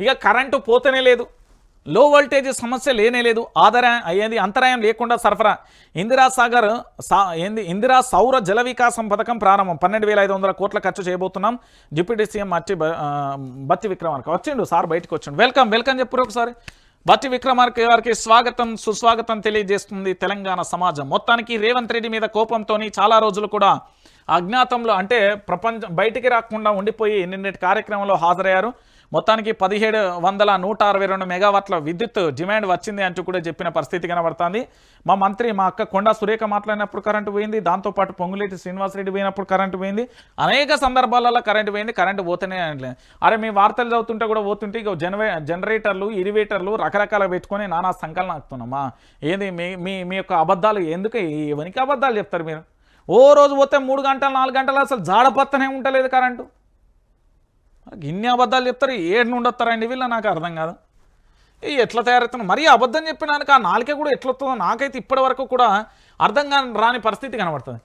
ఇక కరెంటు పోతనే లేదు, లో వోల్టేజ్ సమస్య లేనే లేదు, అంతరాయం లేకుండా సరఫరా. ఇందిరా సౌర జల వికాసం పథకం ప్రారంభం, 12,500 కోట్ల ఖర్చు చేయబోతున్నాం. డిప్యూటీ సీఎం బత్తి విక్రమార్క వచ్చిండు, సార్ బయటకు వచ్చిండు. వెల్కమ్ చెప్పురు ఒకసారి. బత్తి విక్రమార్క గారికి స్వాగతం సుస్వాగతం తెలియజేస్తుంది తెలంగాణ సమాజం. మొత్తానికి రేవంత్ రెడ్డి మీద కోపంతో చాలా రోజులు కూడా అజ్ఞాతంలో, అంటే బయటికి రాకుండా ఉండిపోయి నిన్నటి కార్యక్రమంలో హాజరయ్యారు. మొత్తానికి 1762 మెగావాట్ల విద్యుత్ డిమాండ్ వచ్చింది అంటూ కూడా చెప్పిన పరిస్థితి కనబడుతుంది. మా అక్క కొండా సురేఖ మాట్లాడినప్పుడు కరెంటు పోయింది, దాంతోపాటు పొంగులేటి శ్రీనివాసరెడ్డి పోయినప్పుడు కరెంటు పోయింది, అనేక సందర్భాలలో కరెంటు పోయింది. కరెంటు పోతేనే అనట్లేదు. అరే మీ వార్తలు చదువుతుంటే కూడా పోతుంటే ఇక జనరేటర్లు ఇరివేటర్లు రకరకాల పెట్టుకొని నానా సంకలనం ఆగుతున్నామా. ఏంది మీ యొక్క అబద్ధాలు ఎందుకు, ఎవరికి అబద్ధాలు చెప్తారు మీరు? ఓ రోజు పోతే 3 గంటలు 4 గంటలు అసలు జాడపత్తనే ఉండలేదు కరెంటు. ఇన్ని అబద్ధాలు చెప్తారు, ఏడు నుండి వస్తారండి వీళ్ళు, నాకు అర్థం కాదు. ఎట్లా తయారవుతున్నా మరీ అబద్ధం చెప్పినానికి ఆ నాలుకే కూడా ఎట్లా వస్తుందో నాకైతే ఇప్పటి వరకు కూడా అర్థం రాని పరిస్థితి కనబడుతుంది.